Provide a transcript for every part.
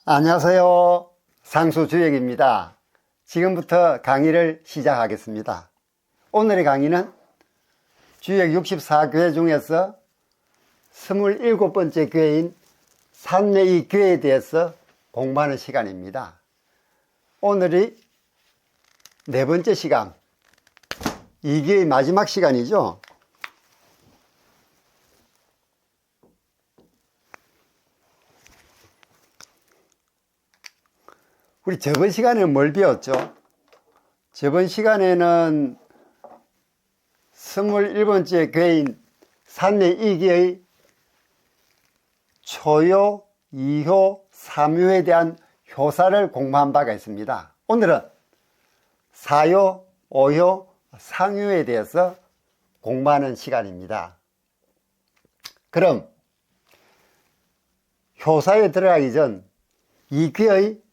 안녕하세요. 상수주역입니다. 지금부터 강의를 시작하겠습니다. 오늘의 강의는 주역 64교회 중에서 27번째 교회인 산내이 교회에 대해서 공부하는 시간입니다. 오늘이 네 번째 시간, 이 교회의 마지막 시간이죠. 우리 저번 시간에는 뭘 배웠죠? 저번 시간에는 21번째 교회인 산내이교의 초요, 2효, 3효에 대한 효사를 공부한 바가 있습니다. 오늘은 4효, 5효, 상효에 대해서 공부하는 시간입니다. 그럼 효사에 들어가기 전 이 교회의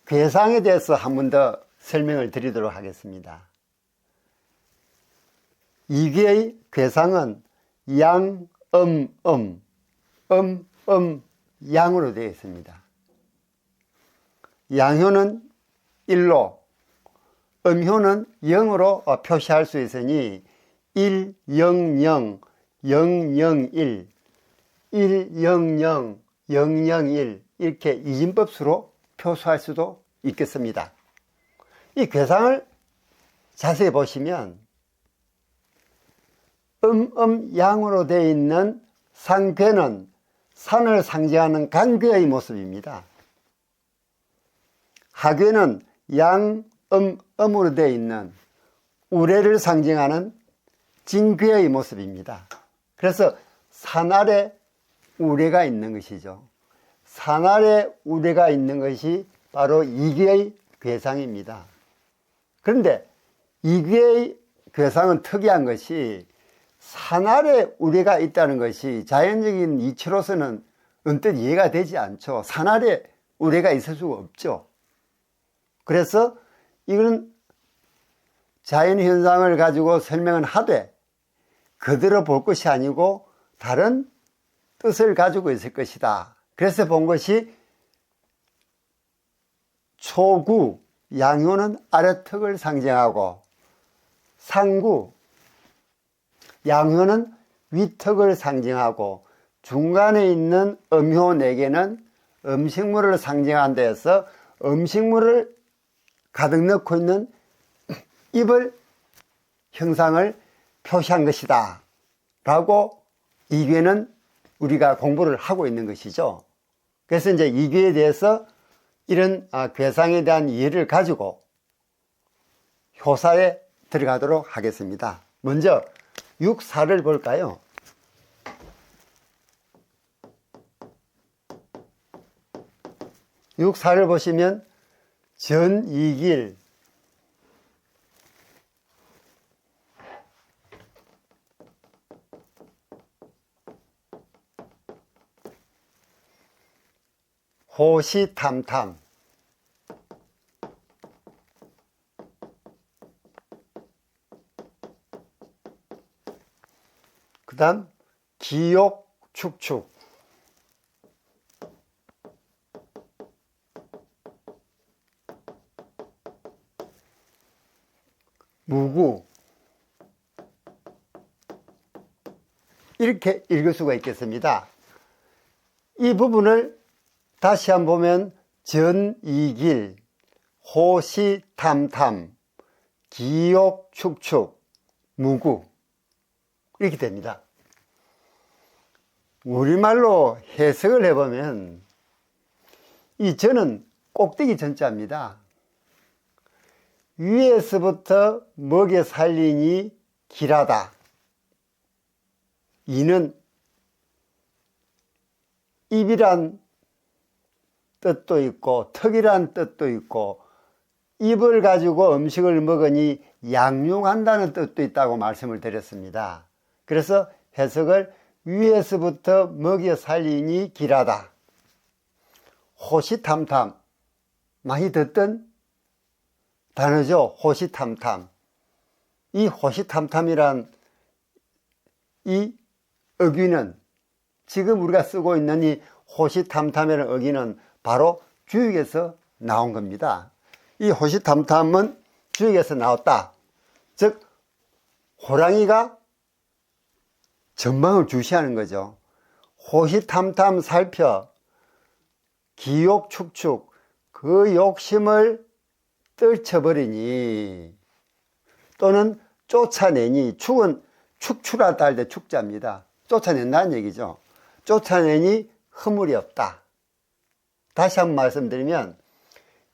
괴상에 대해서 한 번 더 설명을 드리도록 하겠습니다. 이 교회의 괴상은 양, 양으로 되어 있습니다. 양효는 1로, 음효는 0으로 표시할 수 있으니 1, 0, 0, 0, 0, 1, 1, 0, 0, 0, 0, 1 이렇게 이진법수로 표수할 수도 있겠습니다. 이 괴상을 자세히 보시면 양으로 되어 있는 상괴는 산을 상징하는 간괴의 모습입니다. 하괴는 양, 음으로 되어 있는 우레를 상징하는 진괴의 모습입니다. 그래서 산 아래 우레가 있는 것이죠. 산 아래 우레가 있는 것이 바로 이괴의 괴상입니다. 그런데 이괴의 괴상은 특이한 것이 산 아래 우레가 있다는 것이 자연적인 이치로서는 언뜻 이해가 되지 않죠. 산 아래 우레가 있을 수가 없죠. 그래서 이건 자연현상을 가지고 설명은 하되 그대로 볼 것이 아니고 다른 뜻을 가지고 있을 것이다. 그래서 본 것이 초구, 양효는 아래턱을 상징하고 상구, 양효는 위턱을 상징하고 중간에 있는 음효 4개는 음식물을 상징한다 해서 음식물을 가득 넣고 있는 입을 형상을 표시한 것이다 라고 이 교회는 우리가 공부를 하고 있는 것이죠. 그래서 이제 이 교회에 대해서 이런 괴상에 대한 이해를 가지고 효사에 들어가도록 하겠습니다. 먼저 6사를 볼까요? 육사를 보시면 전이길, 호시탐탐, 그 다음 기욕축축, 무구, 이렇게 읽을 수가 있겠습니다. 이 부분을 다시 한번 보면 전이길, 호시탐탐, 기욕축축, 무구 이렇게 됩니다. 우리말로 해석을 해보면 이 전은 꼭대기 전자입니다. 위에서부터 먹여 살리니 길하다. 이는 입이란 뜻도 있고 턱이란 뜻도 있고 입을 가지고 음식을 먹으니 양육한다는 뜻도 있다고 말씀을 드렸습니다. 그래서 해석을 위에서부터 먹여 살리니 길하다. 호시탐탐, 많이 듣던 단어죠. 호시탐탐. 이 호시탐탐이란 이 어귀는 지금 우리가 쓰고 있는 이 호시탐탐이라는 어귀는 바로 주역에서 나온 겁니다. 이 호시탐탐은 주역에서 나왔다. 즉 호랑이가 전망을 주시하는 거죠. 호시탐탐 살펴 기욕축축 그 욕심을 떨쳐버리니 또는 쫓아내니 축은 축출하다 할 때 축자입니다. 쫓아낸다는 얘기죠. 쫓아내니 허물이 없다. 다시 한번 말씀드리면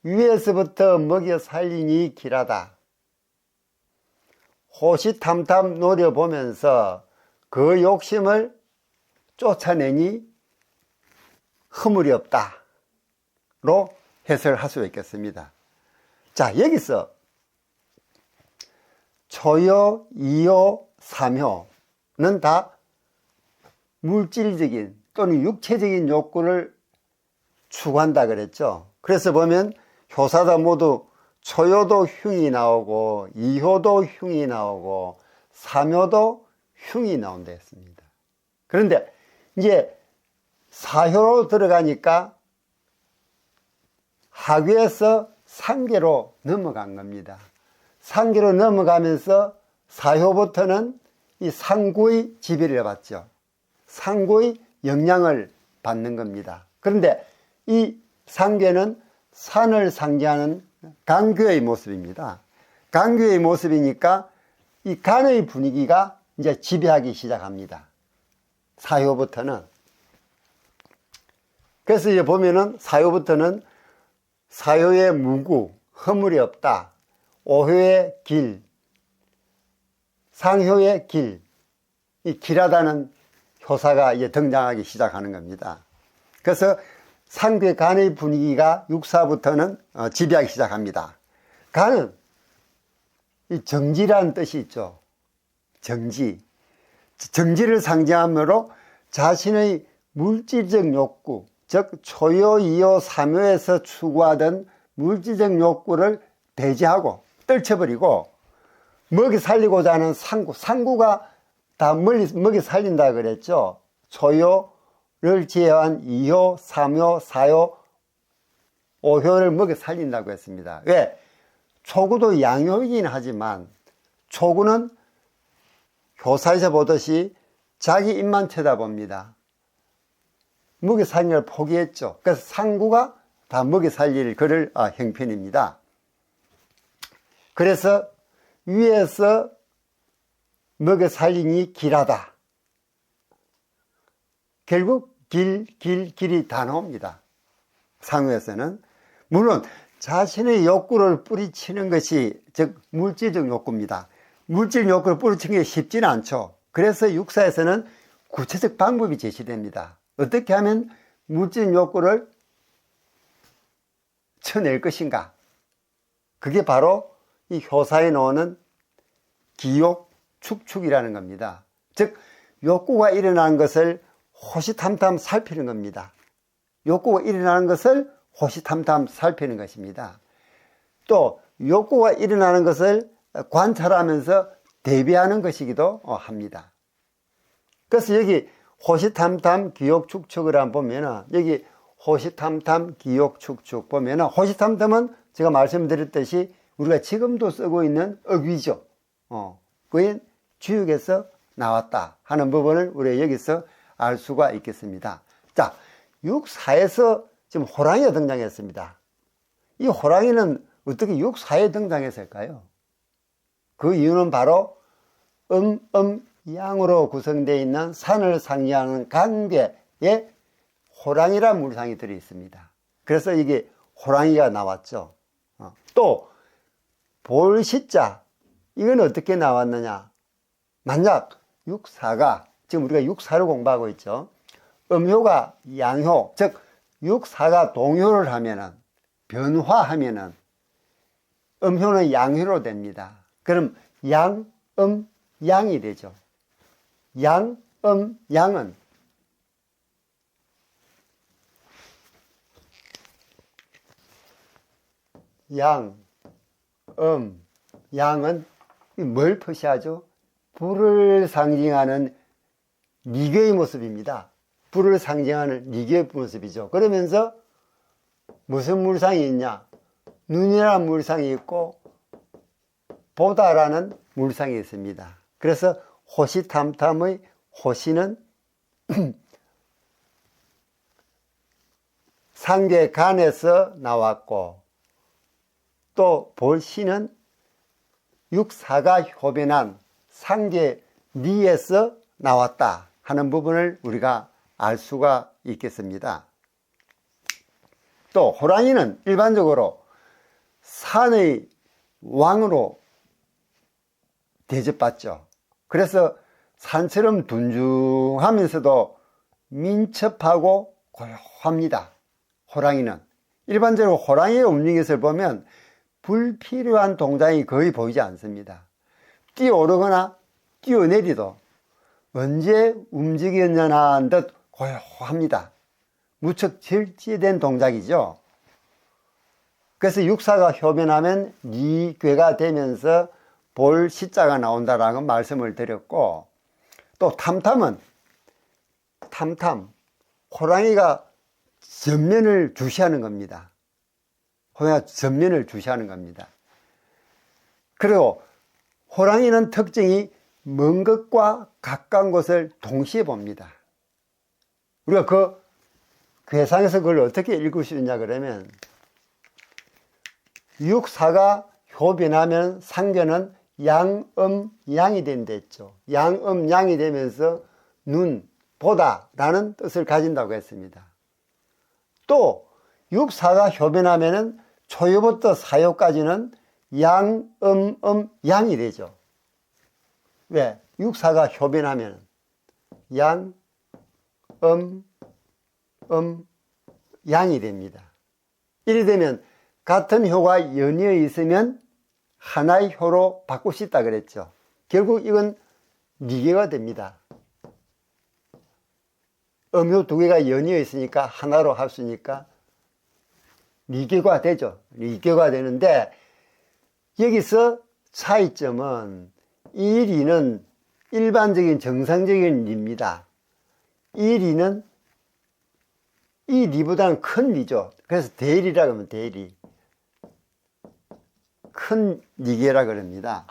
위에서부터 먹여 살리니 길하다. 호시탐탐 노려보면서 그 욕심을 쫓아내니 허물이 없다. 로 해설할 수 있겠습니다. 자, 여기서 초요, 이요, 삼효는 다 물질적인 또는 육체적인 욕구를 추구한다 그랬죠. 그래서 보면 효사다 모두 초효도 흉이 나오고 이효도 흉이 나오고 삼효도 흉이 나온다 했습니다. 그런데 이제 사효로 들어가니까 하괴에서 상계로 넘어간 겁니다. 상계로 넘어가면서 사효부터는 이 상구의 지배를 받죠. 상구의 영향을 받는 겁니다. 그런데 이 상계는 산을 상징하는 강교의 모습입니다. 강교의 모습이니까 이 간의 분위기가 이제 지배하기 시작합니다. 사효부터는. 그래서 이제 보면은 사효부터는 사효의 무구, 허물이 없다. 오효의 길, 상효의 길, 이 길하다는 효사가 이제 등장하기 시작하는 겁니다. 그래서 상괴 간의 분위기가 육사부터는 지배하기 시작합니다. 간은 이 정지라는 뜻이 있죠. 정지. 정지를 상징하므로 자신의 물질적 욕구, 즉 초요, 이요, 삼요에서 추구하던 물질적 욕구를 배제하고 떨쳐버리고 먹이 살리고자 하는 상구, 상구가 다 먹이 살린다 그랬죠. 초요를 제외한 이효, 삼효, 사효, 오효를 먹이 살린다고 했습니다. 왜? 초구도 양효이긴 하지만 초구는 교사에서 보듯이 자기 입만 쳐다봅니다. 먹이 살리는 걸 포기했죠. 그래서 상구가 다 먹이 살릴 그럴 형편입니다. 그래서 위에서 먹여 살리니 길하다. 결국 길이 다 나옵니다. 상호에서는. 물론 자신의 욕구를 뿌리치는 것이 즉 물질적 욕구입니다. 물질 욕구를 뿌리치는 게 쉽지는 않죠. 그래서 육사에서는 구체적 방법이 제시됩니다. 어떻게 하면 물질 욕구를 쳐낼 것인가? 그게 바로 이 효사에 나오는 기욕, 축축이라는 겁니다. 즉 욕구가 일어나는 것을 호시탐탐 살피는 겁니다. 욕구가 일어나는 것을 호시탐탐 살피는 것입니다. 또 욕구가 일어나는 것을 관찰하면서 대비하는 것이기도 합니다. 그래서 여기 호시탐탐 기욕 축축을 한번 보면은 여기 호시탐탐 기욕 축축 보면은 호시탐탐은 제가 말씀드렸듯이 우리가 지금도 쓰고 있는 어귀죠. 그게 주역에서 나왔다 하는 부분을 우리가 여기서 알 수가 있겠습니다. 자, 육사에서 지금 호랑이가 등장했습니다. 이 호랑이는 어떻게 육사에 등장했을까요? 그 이유는 바로 양으로 구성되어 있는 산을 상징하는 강계에 호랑이라는 물상이 들어 있습니다. 그래서 이게 호랑이가 나왔죠. 또 볼시자, 이건 어떻게 나왔느냐? 만약 육사가, 지금 우리가 육사를 공부하고 있죠. 음효가 양효, 즉 육사가 동효를 하면은, 변화하면은 음효는 양효로 됩니다. 그럼 양, 양이 되죠. 양, 양은 양은 뭘 표시하죠? 불을 상징하는 니교의 모습입니다. 불을 상징하는 니교의 모습이죠. 그러면서 무슨 물상이 있냐? 눈이라는 물상이 있고 보다라는 물상이 있습니다. 그래서 호시탐탐의 호시는 상계간에서 나왔고, 또 볼시는 육사가 효변한 상계리에서 나왔다 하는 부분을 우리가 알 수가 있겠습니다. 또 호랑이는 일반적으로 산의 왕으로 대접받죠. 그래서 산처럼 둔중하면서도 민첩하고 고요합니다. 호랑이는 일반적으로 호랑이의 움직이는 것을 보면 불필요한 동작이 거의 보이지 않습니다. 뛰어오르거나 뛰어내리도 언제 움직였냐나 한 듯 고요합니다. 무척 절제된 동작이죠. 그래서 육사가 효변하면 리괴가 되면서 볼 시자가 나온다라는 말씀을 드렸고, 또 탐탐은 호랑이가 전면을 주시하는 겁니다. 호랑이가 전면을 주시하는 겁니다. 그리고 호랑이는 특징이 먼 것과 가까운 것을 동시에 봅니다. 우리가 그 괴상에서 그걸 어떻게 읽을 수 있냐 그러면, 육사가 효변하면 상견은 양음양이 된다 했죠. 양음양이 되면서 눈, 보다라는 뜻을 가진다고 했습니다. 또 육사가 효변하면은 초유부터 사유까지는 양이 되죠. 왜? 육사가 효변하면 양이 됩니다. 이래 되면 같은 효가 연이어 있으면 하나의 효로 바꿀 수 있다 그랬죠. 결국 이건 리개가 됩니다. 음효 두 개가 연이어 있으니까 하나로 할 수 있으니까 리개가 되죠. 리개가 되는데, 여기서 차이점은 이 리는 일반적인 정상적인 리입니다. 이 리는 이 리보다는 큰 리죠. 그래서 대리라고 하면 대리. 큰 리개라 그럽니다.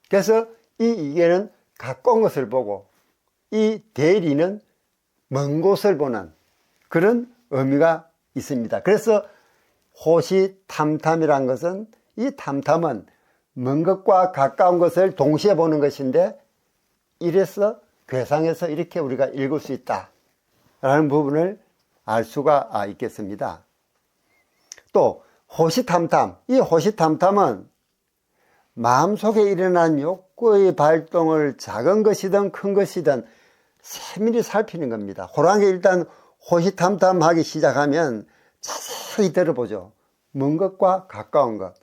그래서 이 이개는 가까운 것을 보고, 이 대리는 먼 곳을 보는 그런 의미가 있습니다. 그래서 호시탐탐이란 것은, 이 탐탐은 먼 것과 가까운 것을 동시에 보는 것인데, 이래서 괴상에서 이렇게 우리가 읽을 수 있다라는 부분을 알 수가 있겠습니다. 또 호시탐탐, 이 호시탐탐은 마음속에 일어난 욕구의 발동을 작은 것이든 큰 것이든 세밀히 살피는 겁니다. 호랑이 일단 호시탐탐하기 시작하면 자세히 들어보죠. 먼 것과 가까운 것,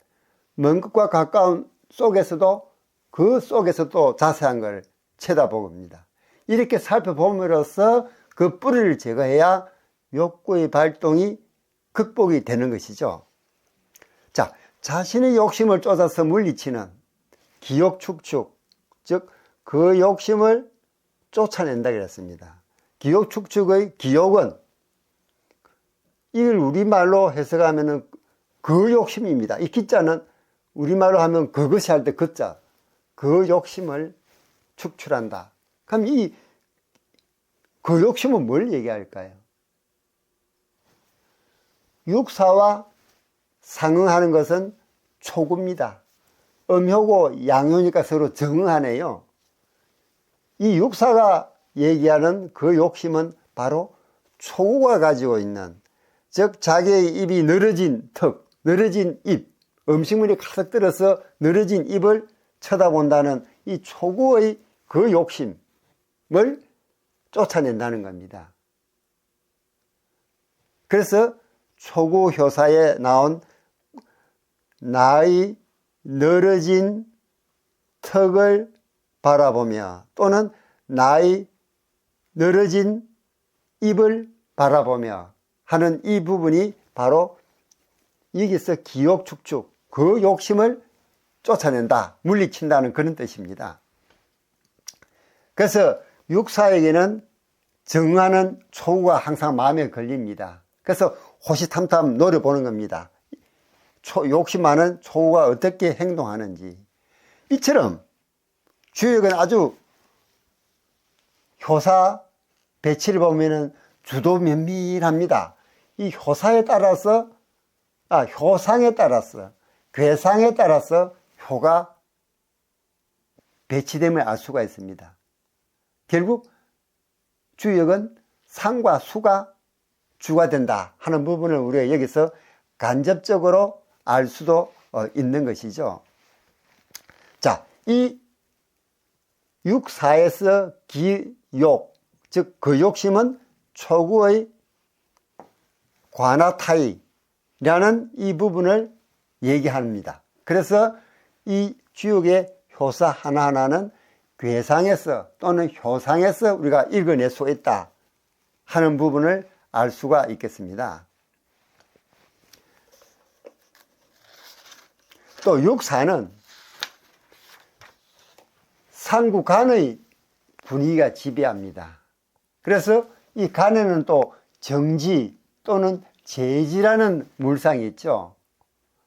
먼 것과 가까운 속에서도 그 속에서도 자세한 걸 쳐다봅니다. 이렇게 살펴봄으로써 그 뿌리를 제거해야 욕구의 발동이 극복이 되는 것이죠. 자, 자신의 욕심을 쫓아서 물리치는 기욕축축, 즉 그 욕심을 쫓아낸다 그랬습니다. 기욕축축의 기욕은, 이걸 우리말로 해석하면 그 욕심입니다. 이 기자는 우리말로 하면 그것이 할 때 그자, 그 욕심을 축출한다. 그럼 그 욕심은 뭘 얘기할까요? 육사와 상응하는 것은 초구입니다. 음효고 양효니까 서로 정응하네요. 이 육사가 얘기하는 그 욕심은 바로 초구가 가지고 있는, 즉 자기의 입이 늘어진 턱, 늘어진 입, 음식물이 가득 들어서 늘어진 입을 쳐다본다는 이 초구의 그 욕심을 쫓아낸다는 겁니다. 그래서 초구효사에 나온 나의 늘어진 턱을 바라보며, 또는 나의 늘어진 입을 바라보며 하는 이 부분이 바로 여기서 기욕축축, 그 욕심을 쫓아낸다, 물리친다는 그런 뜻입니다. 그래서 육사에게는 정하는 초구가 항상 마음에 걸립니다. 그래서 호시탐탐 노려보는 겁니다. 욕심 많은 초구가 어떻게 행동하는지. 이처럼 주역은 아주 효사 배치를 보면은 주도 면밀합니다. 이 효상에 따라서, 괴상에 따라서 효가 배치됨을 알 수가 있습니다. 결국 주역은 상과 수가 주가 된다 하는 부분을 우리가 여기서 간접적으로 알 수도 있는 것이죠. 자, 이 육사에서 기욕, 즉 그 욕심은 초구의 관하타이라는 이 부분을 얘기합니다. 그래서 이 주역의 효사 하나하나는 괴상에서 또는 효상에서 우리가 읽어낼 수 있다 하는 부분을 알 수가 있겠습니다. 또 육사는 상구간의 분위기가 지배합니다. 그래서 이 간에는 또 정지 또는 재지라는 물상이 있죠.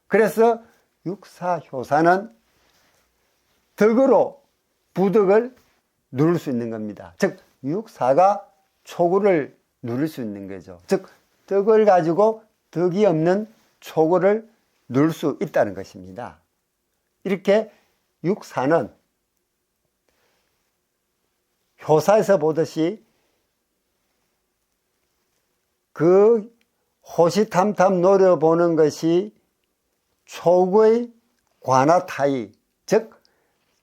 그래서 육사효사는 덕으로 부덕을 누를 수 있는 겁니다. 즉 육사가 초구를 누릴 수 있는 거죠. 즉 덕을 가지고 덕이 없는 초구를 누릴 수 있다는 것입니다. 이렇게 육사는 효사에서 보듯이 그 호시탐탐 노려보는 것이 초구의 관하타이, 즉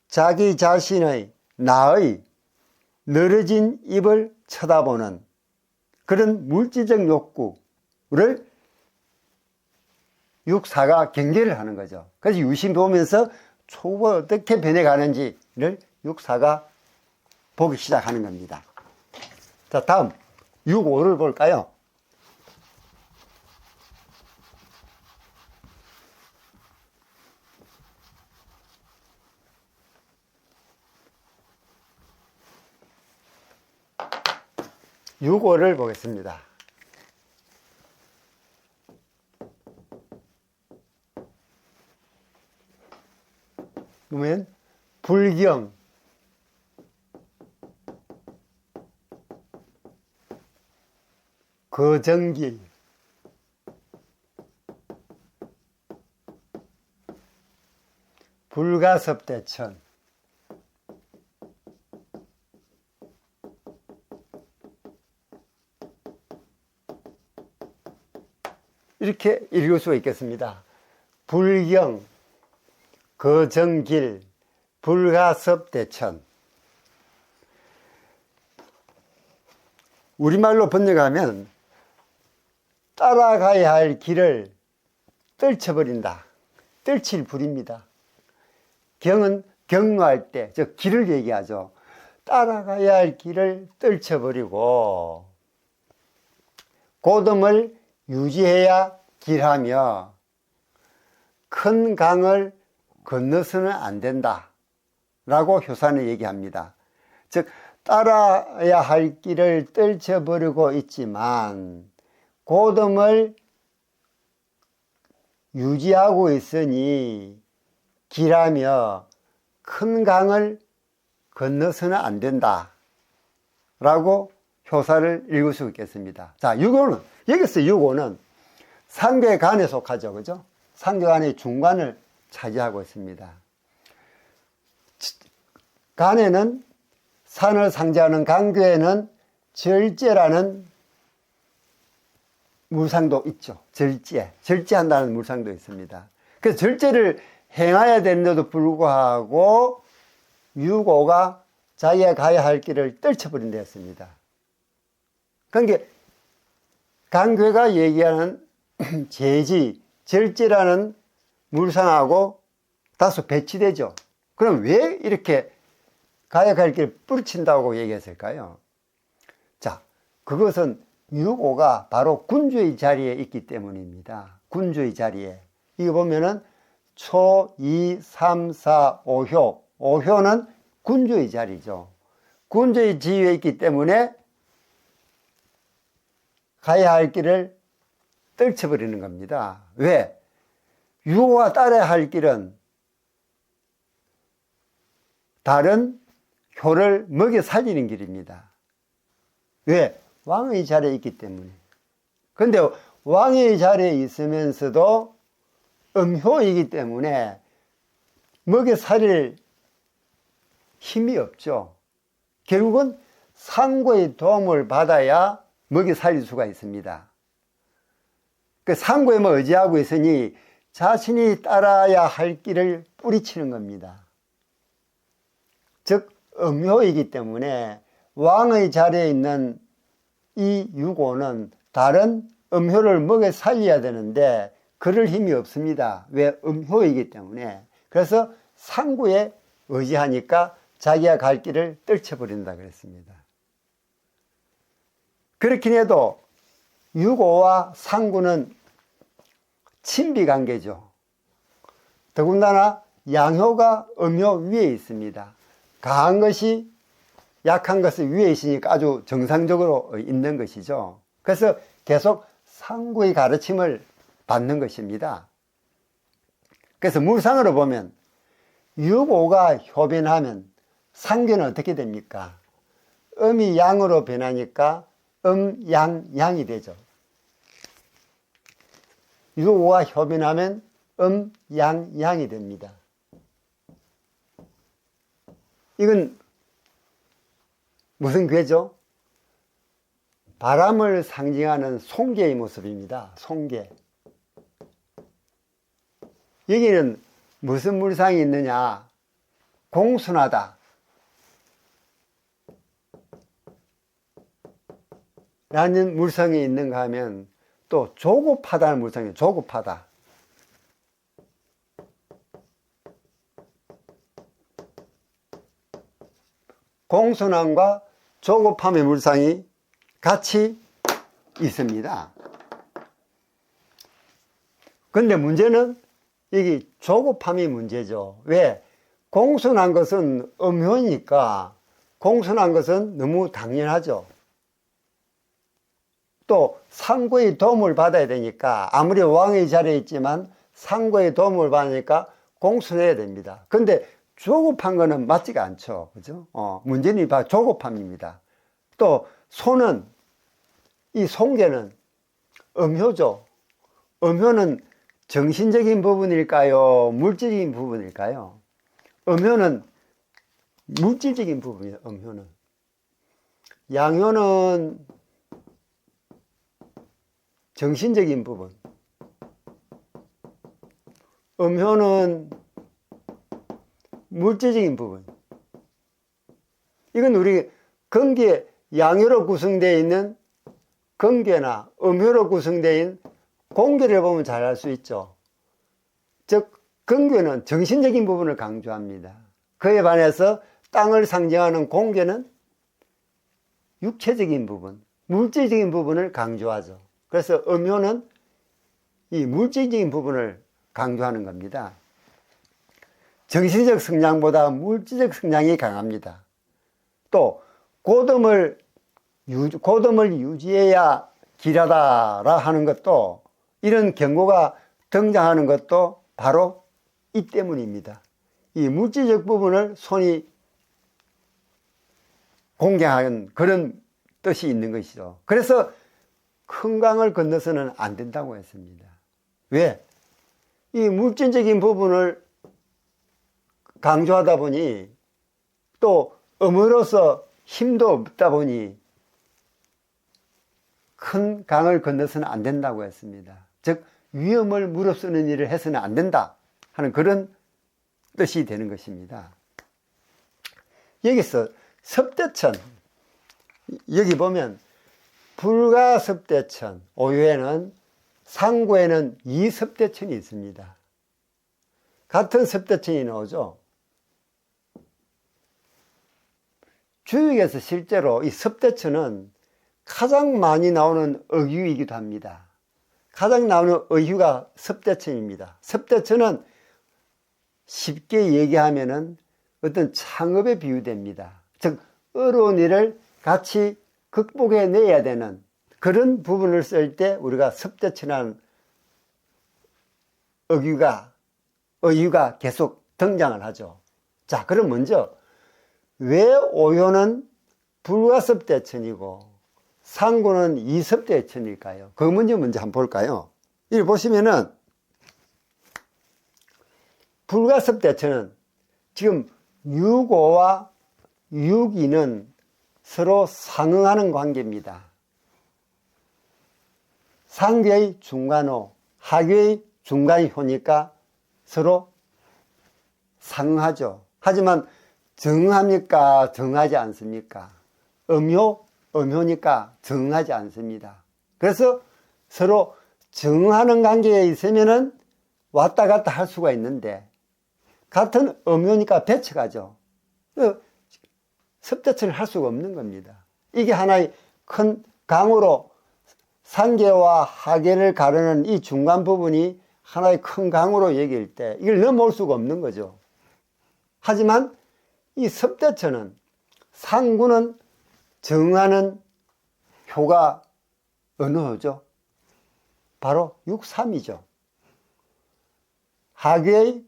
자기 자신의 나의 늘어진 입을 쳐다보는 그런 물질적 욕구를 육사가 경계를 하는 거죠. 그래서 유심 보면서 초구가 어떻게 변해가는지를 육사가 보기 시작하는 겁니다. 자, 다음 6.5를 볼까요? 육오를 보겠습니다. 보면 불경, 거정기, 불가섭대천, 이렇게 읽을 수 있겠습니다. 불경, 거정길, 불가섭대천. 우리말로 번역하면 따라가야 할 길을 떨쳐버린다. 떨칠 불입니다. 경은 경로할 때, 즉 길을 얘기하죠. 따라가야 할 길을 떨쳐버리고 고듬을 유지해야 길하며 큰 강을 건너서는 안 된다 라고 효사는 얘기합니다. 즉 따라야 할 길을 떨쳐버리고 있지만 고듬을 유지하고 있으니 길하며 큰 강을 건너서는 안 된다 라고 효사를 읽을 수 있겠습니다. 자, 6호는, 여기서 6호는 상괴간에 속하죠. 그죠? 상괴간의 중간을 차지하고 있습니다. 간에는, 산을 상징하는 간괴에는 절제라는 물상도 있죠. 절제한다는 물상도 있습니다. 그래서 절제를 행해야 되는데도 불구하고 6호가 자기가 가야 할 길을 떨쳐버린 데였습니다. 그러니까 간괴가 얘기하는 제지, 절제라는 물상하고 다소 배치되죠. 그럼 왜 이렇게 가야 할 길을 뿌리친다고 얘기했을까요? 자, 그것은 6호가 바로 군주의 자리에 있기 때문입니다. 군주의 자리에. 이거 보면은 초, 2, 3, 4, 5효. 5효는 군주의 자리죠. 군주의 지위에 있기 때문에 가야 할 길을 떨쳐버리는 겁니다. 왜? 유고가 따라야 할 길은 다른 효를 먹여 살리는 길입니다. 왜? 왕의 자리에 있기 때문에. 근데 왕의 자리에 있으면서도 음효이기 때문에 먹여 살릴 힘이 없죠. 결국은 상고의 도움을 받아야 먹여 살릴 수가 있습니다. 그 상고에만 의지하고 있으니 자신이 따라야 할 길을 뿌리치는 겁니다. 즉 음효이기 때문에 왕의 자리에 있는 이 유고는 다른 음효를 먹여 살려야 되는데 그럴 힘이 없습니다. 왜? 음효이기 때문에. 그래서 상고에 의지하니까 자기가 갈 길을 떨쳐버린다 그랬습니다. 그렇긴 해도 유고와 상고는 친비관계죠. 더군다나 양효가 음효 위에 있습니다. 강한 것이 약한 것을 위에 있으니까 아주 정상적으로 있는 것이죠. 그래서 계속 상고의 가르침을 받는 것입니다. 그래서 물상으로 보면 유고가 효변하면 상교는 어떻게 됩니까? 음이 양으로 변하니까 양이 되죠. 유고가 효변하면 양이 됩니다. 이건 무슨 괴죠? 바람을 상징하는 송개의 모습입니다. 송개. 여기는 무슨 물상이 있느냐? 공순하다 라는 물상이 있는가 하면 또 조급하다는 물상이에요. 조급하다. 공순함과 조급함의 물상이 같이 있습니다. 근데 문제는 여기 조급함이 문제죠. 왜? 공순한 것은 음효니까 공순한 것은 너무 당연하죠. 또 상고의 도움을 받아야 되니까 아무리 왕의 자리에 있지만 상고의 도움을 받으니까 공순해야 됩니다. 근데 조급한 거는 맞지가 않죠. 그죠? 문제는 바로 조급함입니다. 또 소는, 이 송개는 음효죠. 음효는 정신적인 부분일까요? 물질적인 부분일까요? 음효는 물질적인 부분이에요. 음효는. 양효는 정신적인 부분. 음효는 물질적인 부분. 이건 우리 건기에 양효로 구성되어 있는 건괴나 음효로 구성되어 있는 공괴를 보면 잘 알 수 있죠. 즉 건괴는 정신적인 부분을 강조합니다. 그에 반해서 땅을 상징하는 공괴는 육체적인 부분, 물질적인 부분을 강조하죠. 그래서 음효는 이 물질적인 부분을 강조하는 겁니다. 정신적 성장보다 물질적 성장이 강합니다. 또 고dom을 유지해야 길하다라 하는 것도, 이런 경고가 등장하는 것도 바로 이 때문입니다. 이 물질적 부분을 손이 공경하는 그런 뜻이 있는 것이죠. 그래서 큰 강을 건너서는 안 된다고 했습니다. 왜? 이 물질적인 부분을 강조하다 보니 또 음으로서 힘도 없다 보니 큰 강을 건너서는 안 된다고 했습니다. 즉 위험을 무릅쓰는 일을 해서는 안 된다 하는 그런 뜻이 되는 것입니다. 여기서 섭대천, 여기 보면 불가섭대천, 오유에는 상고에는 이섭대천이 있습니다. 같은 섭대천이 나오죠. 주역에서 실제로 이 섭대천은 가장 많이 나오는 어휴이기도 합니다. 가장 나오는 어휴가 섭대천입니다. 섭대천은 쉽게 얘기하면은 어떤 창업에 비유됩니다. 즉 어려운 일을 같이 극복해내야 되는 그런 부분을 쓸 때 우리가 섭대천이라는 어휘가 계속 등장을 하죠. 자, 그럼 먼저 왜 오효는 불가섭대천이고 상구는 이섭대천일까요? 그 문제 먼저 한번 볼까요? 여기 보시면은 불가섭대천은 지금 육오와 육이는 서로 상응하는 관계입니다. 상계의 중간호, 하계의 중간효니까 서로 상응하죠. 하지만 정합니까? 정하지 않습니까? 음효니까 정하지 않습니다. 그래서 서로 정하는 관계에 있으면은 왔다 갔다 할 수가 있는데 같은 음효니까 배척하죠. 섭대천을 할 수가 없는 겁니다. 이게 하나의 큰 강으로 상계와 하계를 가르는 이 중간 부분이 하나의 큰 강으로 여길 때 이걸 넘어올 수가 없는 거죠. 하지만 이 섭대천은 상구는 정하는 효가 어느 호죠? 바로 6.3이죠. 하계의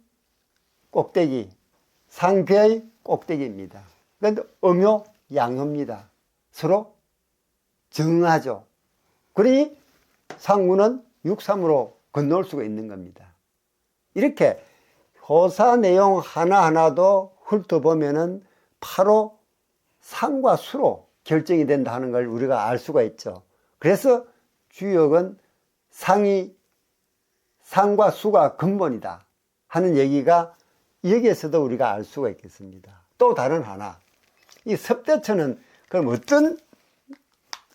꼭대기, 상계의 꼭대기입니다. 그런데 음효, 양효입니다. 서로 정하죠. 그러니 상구는 6.3으로 건너올 수가 있는 겁니다. 이렇게 효사 내용 하나하나도 훑어보면은 바로 상과 수로 결정이 된다는 걸 우리가 알 수가 있죠. 그래서 주역은 상과 수가 근본이다 하는 얘기가 여기에서도 우리가 알 수가 있겠습니다. 또 다른 하나, 이 섭대천은 그럼 어떤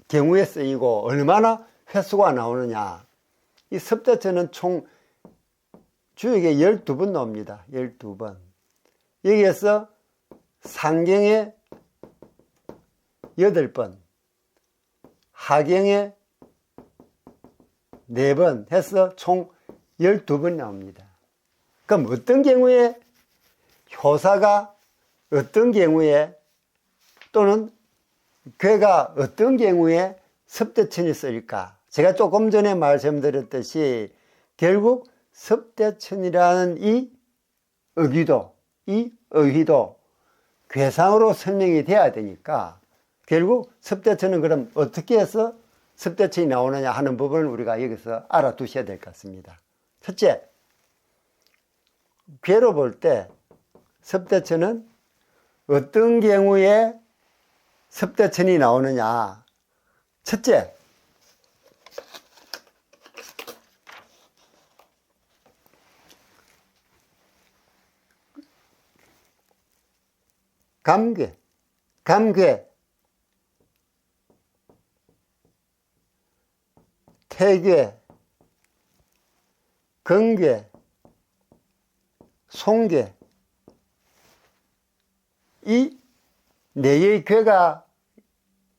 경우에 쓰이고 얼마나 횟수가 나오느냐. 이 섭대천은 총 주역에 12번 나옵니다. 12번. 여기에서 상경에 8번, 하경에 4번 해서 총 12번 나옵니다. 그럼 어떤 경우에 효사가 어떤 경우에 또는 괴가 어떤 경우에 섭대천이 쓰일까? 제가 조금 전에 말씀드렸듯이 결국 섭대천이라는 이 어휘도 괴상으로 설명이 돼야 되니까 결국 섭대천은 그럼 어떻게 해서 섭대천이 나오느냐 하는 부분을 우리가 여기서 알아두셔야 될 것 같습니다. 첫째, 괴로 볼 때 섭대천은 어떤 경우에 섭대천이 나오느냐. 첫째, 감괴, 태괴, 근괴, 송괴, 이 네 개의 괴가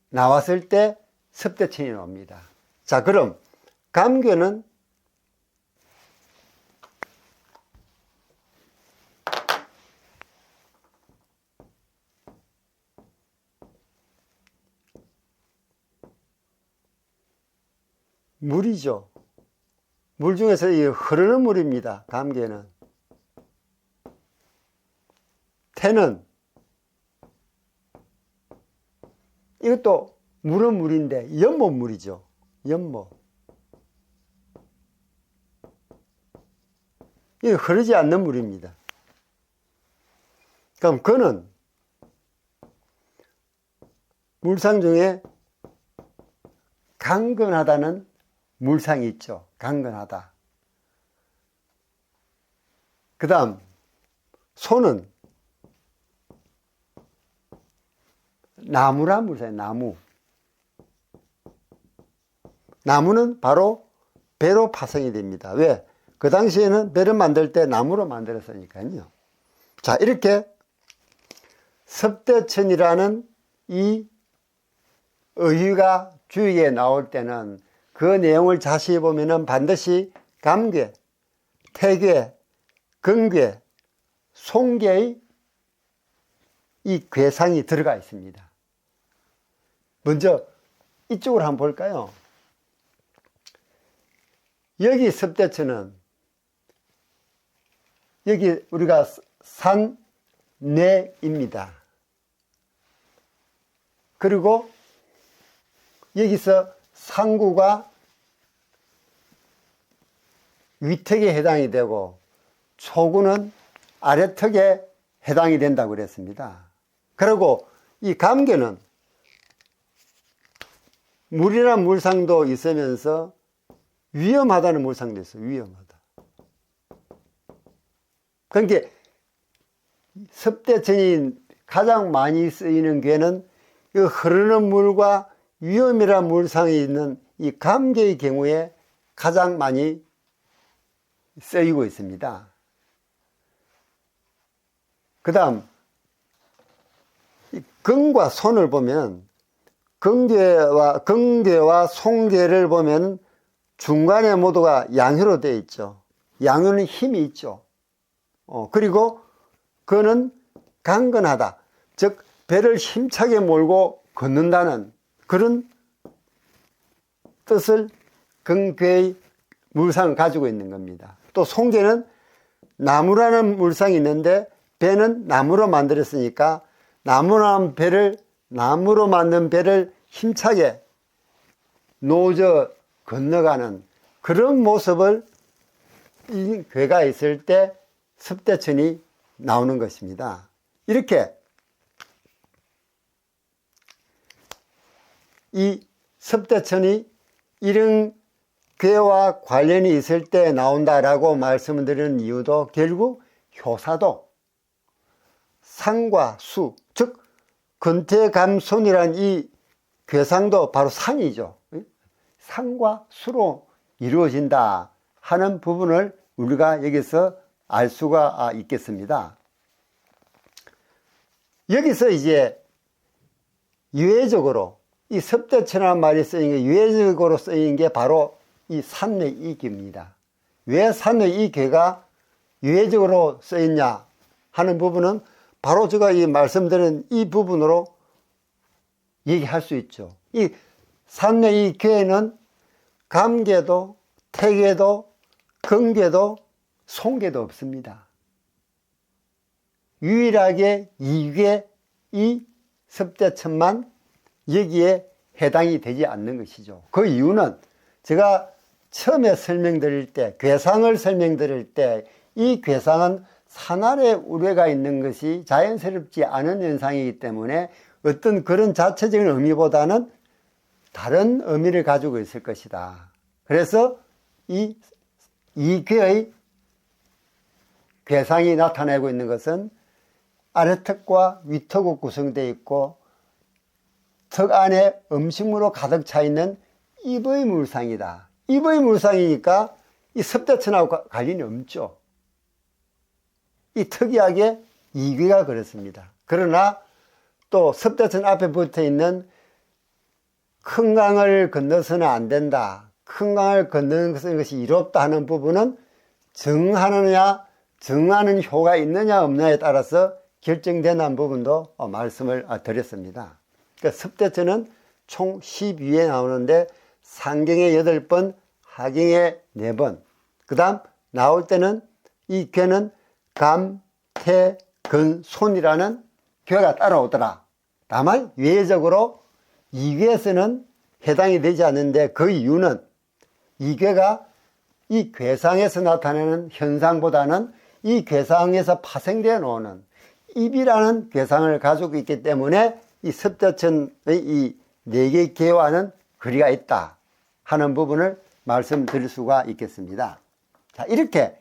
나왔을 때 섭대천이 나옵니다. 자, 그럼 감괴는 물이죠. 물 중에서 이 흐르는 물입니다. 감괴는. 태는 이것도 물은 물인데 연못물이죠. 연못. 이게 흐르지 않는 물입니다. 그럼 그는 물상 중에 강건하다는 물상이 있죠. 강건하다. 그 다음 소는 나무란 물상이에요. 나무. 나무는 바로 배로 파생이 됩니다. 왜? 그 당시에는 배를 만들 때 나무로 만들었으니까요. 자, 이렇게 섭대천이라는 이 어휘가 주위에 나올 때는 그 내용을 자세히 보면은 반드시 감괴, 태괴, 근괴, 송괴의 이 괴상이 들어가 있습니다. 먼저 이쪽으로 한번 볼까요? 여기 섭대천은 여기 우리가 산내입니다. 그리고 여기서 상구가 위턱에 해당이 되고 초구는 아래턱에 해당이 된다고 그랬습니다. 그리고 이 감계는 물이란 물상도 있으면서 위험하다는 물상도 있어요. 위험하다. 그러니까 섭대천이 가장 많이 쓰이는 괴는 이 흐르는 물과 위험이란 물상이 있는 이 감계의 경우에 가장 많이 쓰이고 있습니다. 그 다음 긍과 손을 보면 긍괴와 손괴를 보면 중간에 모두가 양효로 되어 있죠. 양효는 힘이 있죠. 그리고 그는 강건하다. 즉 배를 힘차게 몰고 걷는다는 그런 뜻을 긍괴의 물상을 가지고 있는 겁니다. 또 손괴는 나무라는 물상이 있는데 배는 나무로 만들었으니까 나무로 만든 배를 힘차게 노저 건너가는 그런 모습을 이 괴가 있을 때 섭대천이 나오는 것입니다. 이렇게 이 섭대천이 이런 괴와 관련이 있을 때 나온다라고 말씀을 드리는 이유도 결국 효사도 상과 수, 즉 근태감손이란 이 괴상도 바로 상이죠. 상과 수로 이루어진다 하는 부분을 우리가 여기서 알 수가 있겠습니다. 여기서 이제 유해적으로 이 섭대천이라는 말이 쓰인 게 유해적으로 쓰인 게 바로 이 산내이괴입니다. 왜 산내이괴가 유해적으로 쓰였냐 하는 부분은 바로 제가 이 말씀드린 이 부분으로 얘기할 수 있죠. 이 산내이괴는 감괴도 태괴도 긍괴도 손괴도 없습니다. 유일하게 이괴 이 섭대천만 여기에 해당이 되지 않는 것이죠. 그 이유는 제가 처음에 설명드릴 때 괴상을 설명드릴 때 이 괴상은 산아래 우레가 있는 것이 자연스럽지 않은 현상이기 때문에 어떤 그런 자체적인 의미보다는 다른 의미를 가지고 있을 것이다. 그래서 이 괴의 괴상이 나타내고 있는 것은 아래턱과 위턱으로 구성되어 있고 턱 안에 음식물로 가득 차 있는 입의 물상이다. 입의 물상이니까 이 섭대천하고 관련이 없죠. 이 특이하게 이괴가 그렇습니다. 그러나 또 섭대천 앞에 붙어 있는 큰 강을 건너서는 안 된다. 큰 강을 건너는 것이 이롭다 하는 부분은 정하는 효가 있느냐 없느냐에 따라서 결정되는 부분도 말씀을 드렸습니다. 그러니까 섭대천은 총 12회 나오는데 상경에 8번, 하경에 4번. 그 다음 나올 때는 이 괴는 감, 태, 근, 손이라는 괴가 따라오더라. 다만 유해적으로 이 괴에서는 해당이 되지 않는데 그 이유는 이 괴가 이 괴상에서 나타나는 현상보다는 이 괴상에서 파생되어 놓는 입이라는 괴상을 가지고 있기 때문에 이 섭대천의 이 4개의 괴와는 거리가 있다 하는 부분을 말씀드릴 수가 있겠습니다. 자, 이렇게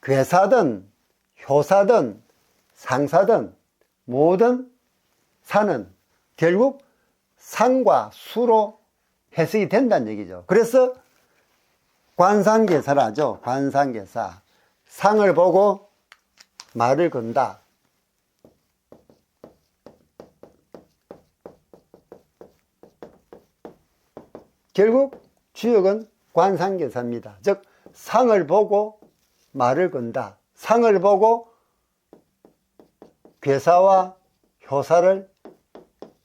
괴사든 효사든 상사든 모든 사는 결국 상과 수로 해석이 된다는 얘기죠. 그래서 관상계사라죠. 관상계사. 상을 보고 말을 건다. 결국 주역은 관상계사입니다. 즉 상을 보고 말을 건다. 상을 보고 괴사와 효사를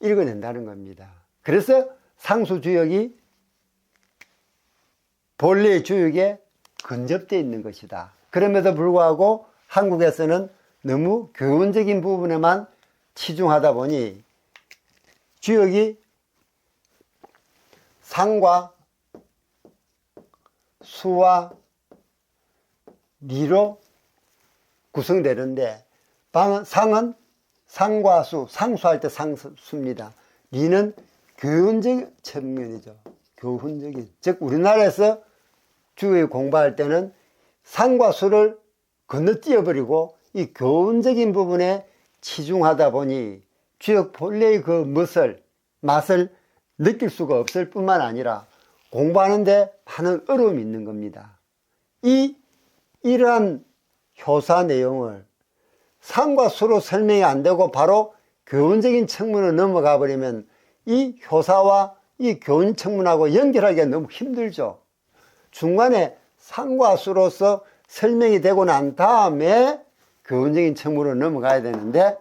읽어낸다는 겁니다. 그래서 상수주역이 본래의 주역에 근접되어 있는 것이다. 그럼에도 불구하고 한국에서는 너무 교훈적인 부분에만 치중하다 보니 주역이 상과 수와 리로 구성되는데 상은 상과 수, 상수할 때 상수입니다. 리는 교훈적 측면이죠. 교훈적인. 즉 우리나라에서 주역 공부할 때는 상과 수를 건너뛰어버리고 이 교훈적인 부분에 치중하다 보니 주역 본래의 그 맛을 느낄 수가 없을 뿐만 아니라 공부하는데 많은 어려움이 있는 겁니다. 이러한 효사 내용을 상과 수로 설명이 안 되고 바로 교훈적인 측면으로 넘어가 버리면 이 효사와 이 교훈 측면하고 연결하기가 너무 힘들죠. 중간에 상과 수로서 설명이 되고 난 다음에 교훈적인 측면으로 넘어가야 되는데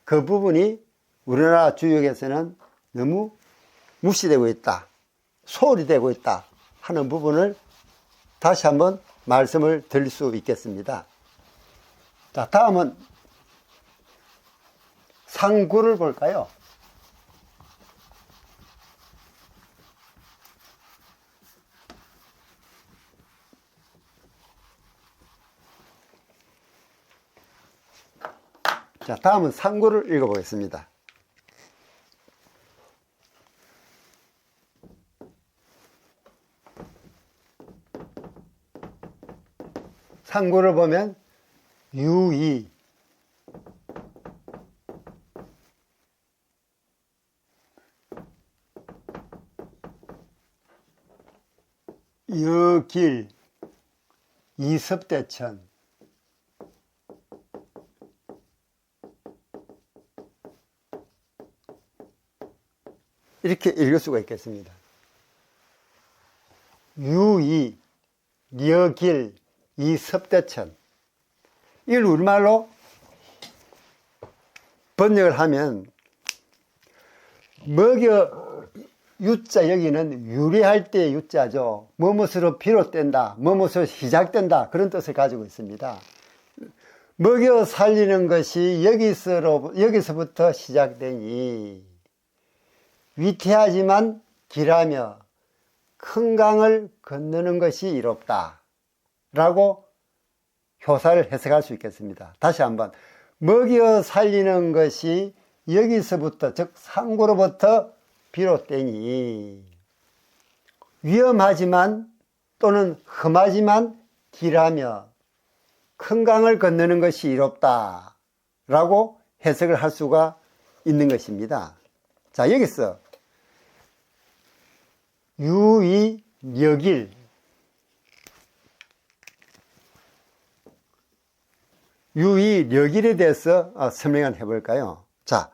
그 부분이 우리나라 주역에서는 너무 무시되고 있다, 소홀히 되고 있다 하는 부분을 다시 한번 말씀을 드릴 수 있겠습니다. 자, 다음은 상구를 볼까요? 자, 다음은 상구를 읽어보겠습니다. 상구를 보면 유의, 여길, 이섭대천, 이렇게 읽을 수가 있겠습니다. 유의, 여길, 이섭대천. 이걸 우리말로 번역을 하면 먹여 유자, 여기는 유래할 때의 유자죠. 뭐뭇으로 비롯된다, 뭐뭇으로 시작된다, 그런 뜻을 가지고 있습니다. 먹여 살리는 것이 여기서부터 시작되니 위태하지만 길하며 큰 강을 건너는 것이 이롭다 라고 효사를 해석할 수 있겠습니다. 다시 한번, 먹여 살리는 것이 여기서부터, 즉 상구로부터 비롯되니 위험하지만 또는 험하지만 길하며 큰 강을 건너는 것이 이롭다 라고 해석을 할 수가 있는 것입니다. 자, 여기서 유의, 여길, 유의, 여길에 대해서 설명을 해볼까요? 자,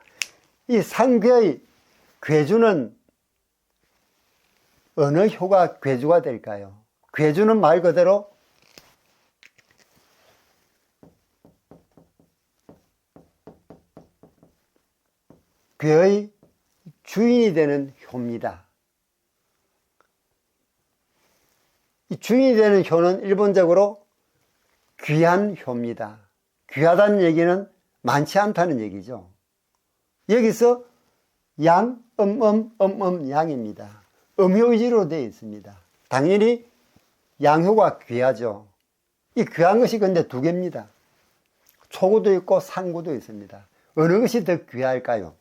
이 상구의 괴주는 어느 효가 괴주가 될까요? 괴주는 말 그대로 괴의 주인이 되는 효입니다. 이 주인이 되는 효는 일본적으로 귀한 효입니다. 귀하다는 얘기는 많지 않다는 얘기죠. 여기서 양, 양입니다. 음효지로 되어 있습니다. 당연히 양효가 귀하죠. 이 귀한 것이 근데 두 개입니다. 초구도 있고 상구도 있습니다. 어느 것이 더 귀할까요?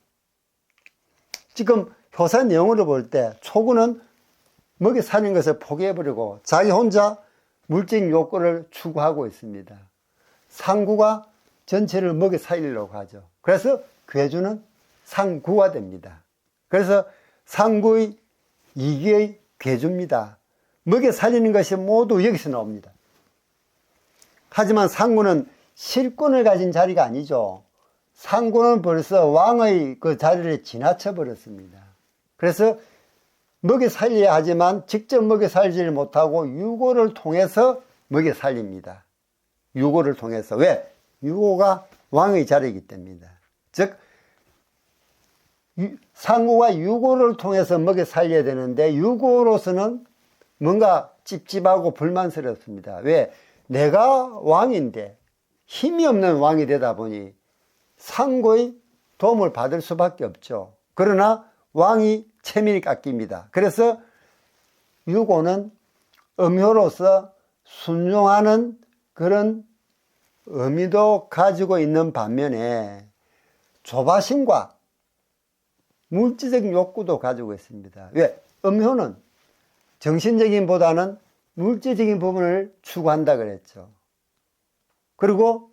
지금 효사 내용으로 볼 때 초구는 먹여 사는 것을 포기해버리고 자기 혼자 물질 욕구를 추구하고 있습니다. 상구가 전체를 먹여 살리려고 하죠. 그래서 괴주는 상구가 됩니다. 그래서 상구의 이기의 괴주입니다. 먹여 살리는 것이 모두 여기서 나옵니다. 하지만 상구는 실권을 가진 자리가 아니죠. 상구는 벌써 왕의 그 자리를 지나쳐 버렸습니다. 그래서 먹여 살려야 하지만 직접 먹여 살지를 못하고 유고를 통해서 먹여 살립니다. 유고를 통해서. 왜? 유고가 왕의 자리이기 때문입니다. 즉 상구가 유고를 통해서 먹여 살려야 되는데 유고로서는 뭔가 찝찝하고 불만스럽습니다. 왜? 내가 왕인데 힘이 없는 왕이 되다 보니 상구의 도움을 받을 수밖에 없죠. 그러나 왕이 체면이 깎입니다. 그래서 유고는 음효로서 순종하는 그런 의미도 가지고 있는 반면에 조바심과 물질적 욕구도 가지고 있습니다. 왜? 음효는 정신적인 보다는 물질적인 부분을 추구한다 그랬죠. 그리고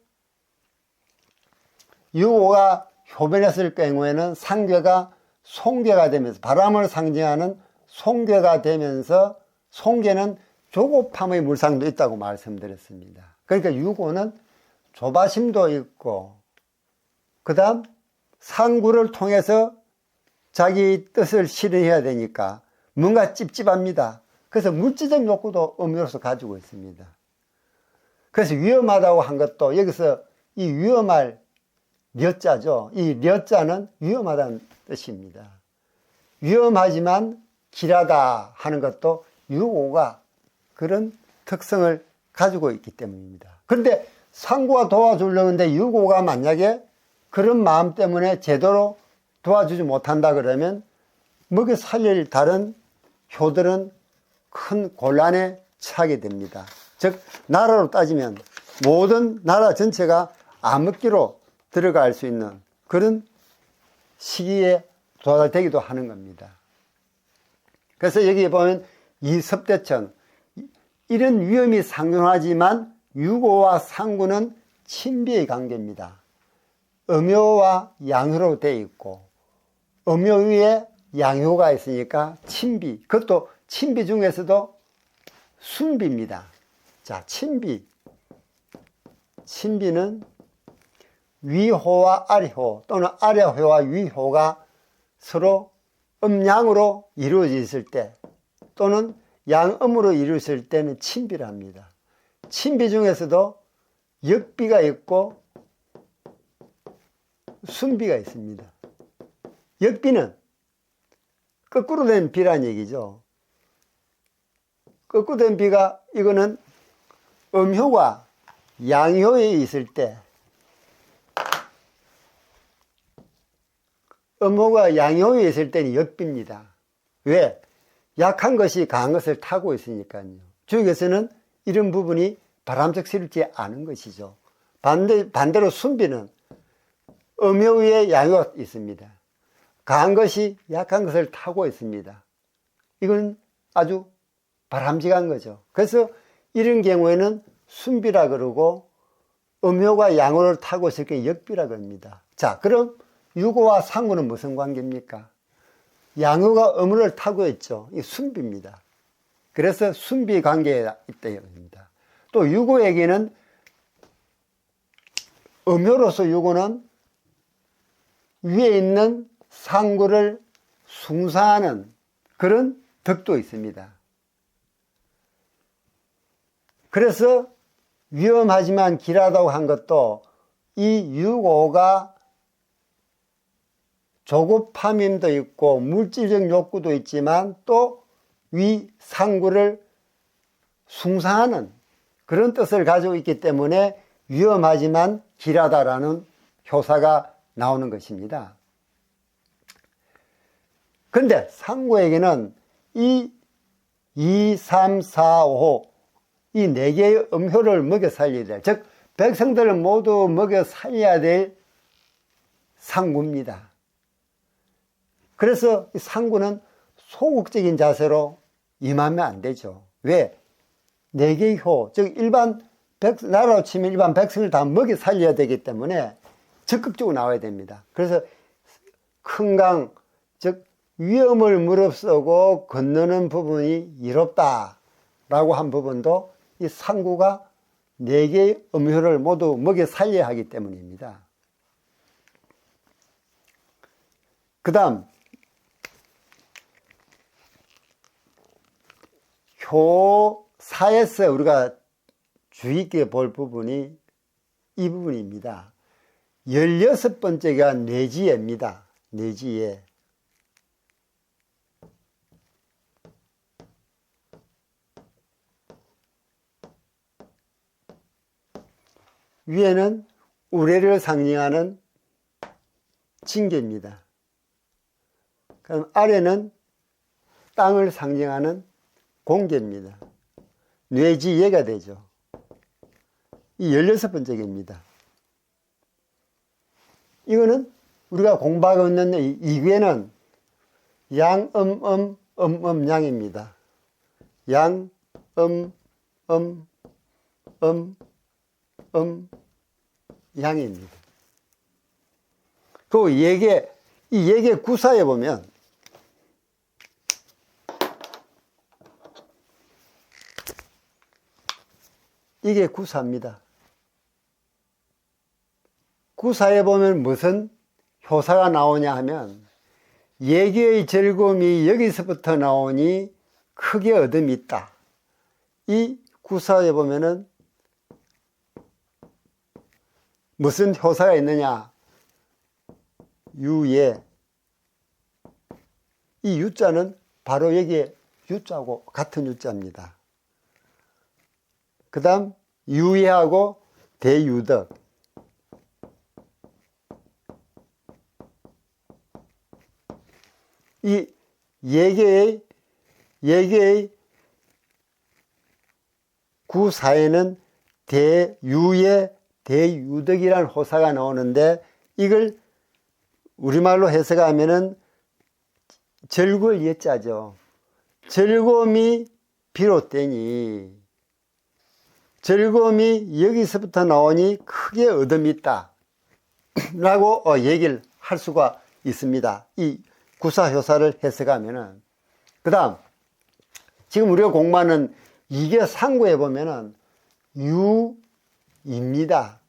유고가 효변했을 경우에는 상괴가 송괴가 되면서 바람을 상징하는 송괴가 되면서 송괴는 조급함의 물상도 있다고 말씀드렸습니다. 그러니까 유고는 조바심도 있고 그 다음 상구를 통해서 자기 뜻을 실현해야 되니까 뭔가 찝찝합니다. 그래서 물질적 욕구도 음료로서 가지고 있습니다. 그래서 위험하다고 한 것도 여기서 이 위험할 려자죠. 이 려자는 위험하다는 뜻입니다. 위험하지만 길하다 하는 것도 유고가 그런 특성을 가지고 있기 때문입니다. 그런데 상구가 도와주려는데 유고가 만약에 그런 마음 때문에 제대로 도와주지 못한다 그러면 먹여 살릴 다른 효들은 큰 곤란에 처하게 됩니다. 즉 나라로 따지면 모든 나라 전체가 암흑기로 들어갈 수 있는 그런 시기에 도달되기도 하는 겁니다. 그래서 여기 보면 이섭대천 이런 위험이 상존하지만 유고와 상구는 친비의 관계입니다. 음효와 양효로 되어 있고 음효 위에 양효가 있으니까 친비, 그것도 친비 중에서도 순비입니다. 자, 친비는 위호와 아래호 또는 아래호와 위호가 서로 음양으로 이루어져 있을 때 또는 양음으로 이루어질 때는 친비를 합니다. 친비 중에서도 역비가 있고 순비가 있습니다. 역비는 거꾸로 된 비란 얘기죠. 거꾸로 된 비가 이거는 음효가 양효에 있을 때 음효가 양효에 있을 때는 역비입니다. 왜? 약한 것이 강한 것을 타고 있으니까요. 주역에서는 이런 부분이 바람직스럽지 않은 것이죠. 반대로 순비는 음효 위에 양효가 있습니다. 강한 것이 약한 것을 타고 있습니다. 이건 아주 바람직한 거죠. 그래서 이런 경우에는 순비라 그러고 음효가 양효를 타고 있을 때 역비라 그럽니다. 자, 그럼 유고와 상구는 무슨 관계입니까? 양효가 음효를 타고 있죠. 이 순비입니다. 그래서 순비 관계에 있다고 합니다. 또 유고에게는 음효로서 유고는 위에 있는 상구를 숭상하는 그런 덕도 있습니다. 그래서 위험하지만 길하다고 한 것도 이 유고가 조급함임도 있고 물질적 욕구도 있지만 또 위 상구를 숭상하는 그런 뜻을 가지고 있기 때문에 위험하지만 길하다라는 효사가 나오는 것입니다. 그런데 상구에게는 이 2, 3, 4, 5 이 4개의 음효를 먹여 살려야 될, 즉 백성들을 모두 먹여 살려야 될 상구입니다. 그래서 이 상구는 소극적인 자세로 임하면 안 되죠. 왜? 4개의 효, 즉 일반 나라로 치면 일반 백성을 다 먹여 살려야 되기 때문에 적극적으로 나와야 됩니다. 그래서 큰 강, 즉 위험을 무릅쓰고 건너는 부분이 이롭다라고 한 부분도 이 상구가 4개의 음효를 모두 먹여 살려야 하기 때문입니다. 그 다음 효사에서 우리가 주의 있게 볼 부분이 이 부분입니다. 16번째가 내지예입니다. 내지예. 위에는 우레를 상징하는 징계입니다. 그럼 아래는 땅을 상징하는 공개입니다. 뇌지예가 되죠. 이 16번째 개입니다. 이거는 우리가 공부하고 있는 이 괴는 양, 양입니다. 양, 양입니다. 그 예계, 이 예계 구사에 보면 이게 구사입니다. 구사에 보면 무슨 효사가 나오냐 하면 예계의 즐거움이 여기서부터 나오니 크게 얻음이 있다. 이 구사에 보면은 무슨 효사가 있느냐? 유예. 이 유자는 바로 여기에 유자하고 같은 유자입니다. 그 다음 유예하고 대유덕. 이 예계의 구사에는 대유예, 대유덕이라는 호사가 나오는데 이걸 우리말로 해석하면은 절구를 예자죠. 즐거움이 비롯되니 즐거움이 여기서부터 나오니 크게 얻음이 있다 라고 얘기를 할 수가 있습니다. 이 구사효사를 해석하면은. 그 다음 지금 우리가 공부하는 이게 상구에 보면은 유입니다.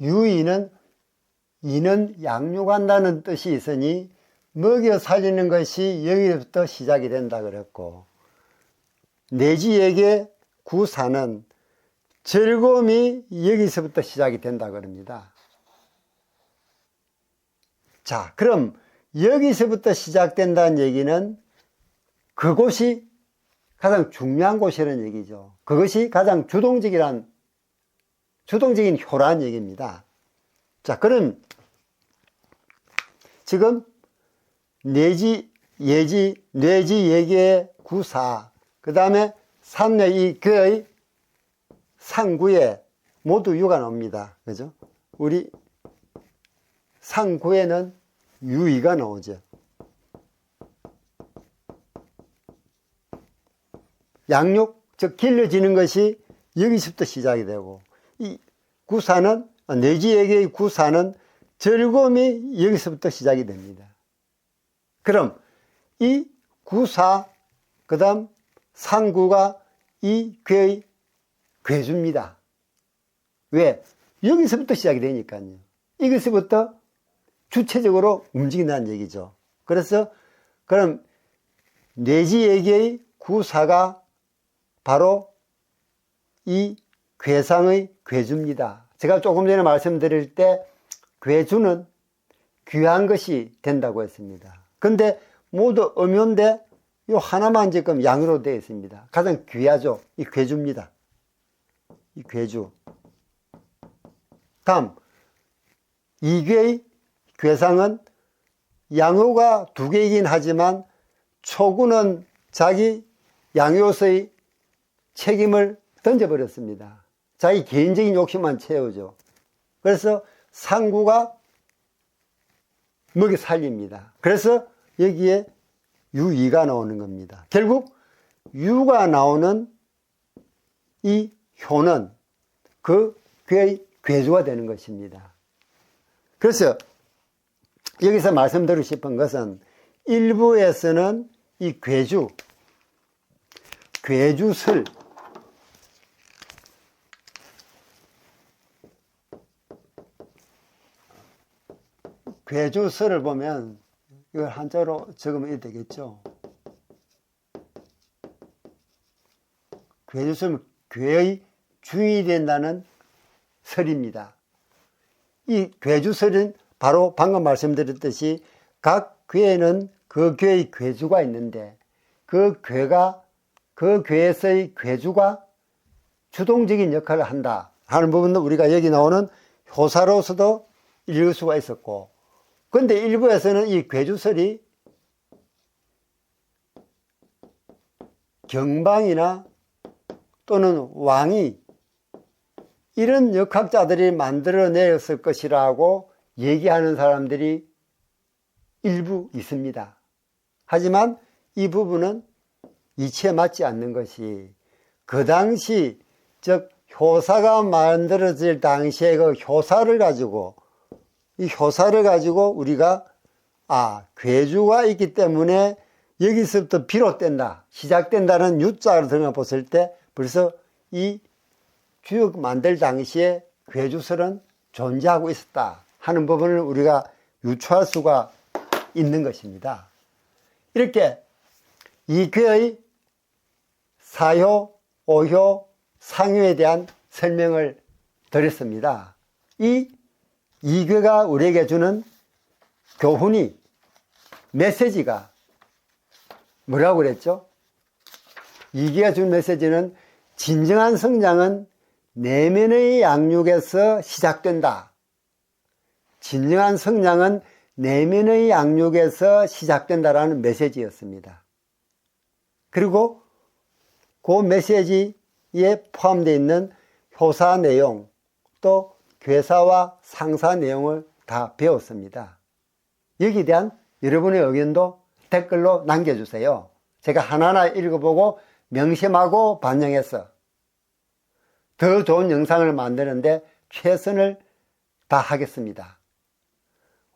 유이는 이는 양육한다는 뜻이 있으니 먹여 살리는 것이 여기부터 시작이 된다 그랬고, 내지에게 구사는 즐거움이 여기서부터 시작이 된다 그럽니다. 자, 그럼 여기서부터 시작된다는 얘기는 그곳이 가장 중요한 곳이라는 얘기죠. 그것이 가장 주동적인 효라는 얘기입니다. 자, 그럼 지금 뇌지, 예계, 구사, 그 다음에 산내 이 괴의 상구에 모두 유가 나옵니다. 그죠? 우리 상구에는 유이가 나오죠. 양육, 즉 길러지는 것이 여기서부터 시작이 되고, 이 구사는, 내지에게의 구사는 즐거움이 여기서부터 시작이 됩니다. 그럼 이 구사, 그 다음 상구가 이 괴의 괴주입니다. 왜? 여기서부터 시작이 되니까요. 여기서부터 주체적으로 움직인다는 얘기죠. 그래서 그럼 내지에게의 구사가 바로 이 괴상의 괴주입니다. 제가 조금 전에 말씀드릴 때 괴주는 귀한 것이 된다고 했습니다. 근데 모두 음요인데 이 하나만 지금 양으로 되어 있습니다. 가장 귀하죠. 이 괴주입니다. 이 괴주. 다음 이괴의 괴상은 양효가 두 개이긴 하지만 초구는 자기 양효서의 책임을 던져버렸습니다. 자기 개인적인 욕심만 채우죠. 그래서 상구가 먹여 살립니다. 그래서 여기에 유이가 나오는 겁니다. 결국 유가 나오는 이 효는 그 괴의 괴주가 되는 것입니다. 그래서 여기서 말씀드리고 싶은 것은 일부에서는 이 괴주설, 괴주설을 보면 이걸 한자로 적으면 되겠죠. 괴주설은 괴의 주인이 된다는 설입니다. 이 괴주설은 바로 방금 말씀드렸듯이 각 괴에는 그 괴의 괴주가 있는데 그 괴에서의 괴주가 주동적인 역할을 한다 하는 부분도 우리가 여기 나오는 효사로서도 읽을 수가 있었고, 근데 일부에서는 이 괴주설이 경방이나 또는 왕이 이런 역학자들이 만들어냈을 것이라고 얘기하는 사람들이 일부 있습니다. 하지만 이 부분은 이치에 맞지 않는 것이, 그 당시 즉 효사가 만들어질 당시에 그 효사를 가지고, 이 효사를 가지고 우리가 괴주가 있기 때문에 여기서부터 비롯된다, 시작된다는 유자로 들어가 봤을 때 벌써 이 주역 만들 당시에 괴주설은 존재하고 있었다 하는 부분을 우리가 유추할 수가 있는 것입니다. 이렇게 이괴의 사효, 오효, 상효에 대한 설명을 드렸습니다. 이 이괴가 우리에게 주는 교훈이, 메시지가 뭐라고 그랬죠? 이괴가 준 메시지는 진정한 성장은 내면의 양육에서 시작된다. 진정한 성장은 내면의 양육에서 시작된다라는 메시지였습니다. 그리고 그 메시지에 포함되어 있는 효사 내용, 또 괴사와 상사 내용을 다 배웠습니다. 여기에 대한 여러분의 의견도 댓글로 남겨주세요. 제가 하나하나 읽어보고 명심하고 반영해서 더 좋은 영상을 만드는데 최선을 다하겠습니다.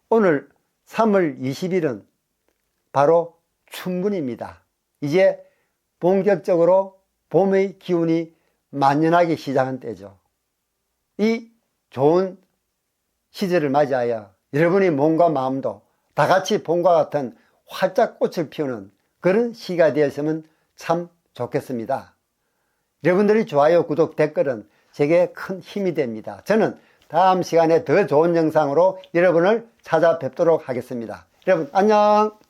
오늘 3월 20일은 바로 춘분입니다. 이제 본격적으로 봄의 기운이 만연하기 시작한 때죠. 이 좋은 시절을 맞이하여 여러분의 몸과 마음도 다 같이 봄과 같은 활짝 꽃을 피우는 그런 시기가 되었으면 참 좋겠습니다. 여러분들의 좋아요, 구독, 댓글은 제게 큰 힘이 됩니다. 저는 다음 시간에 더 좋은 영상으로 여러분을 찾아뵙도록 하겠습니다. 여러분 안녕.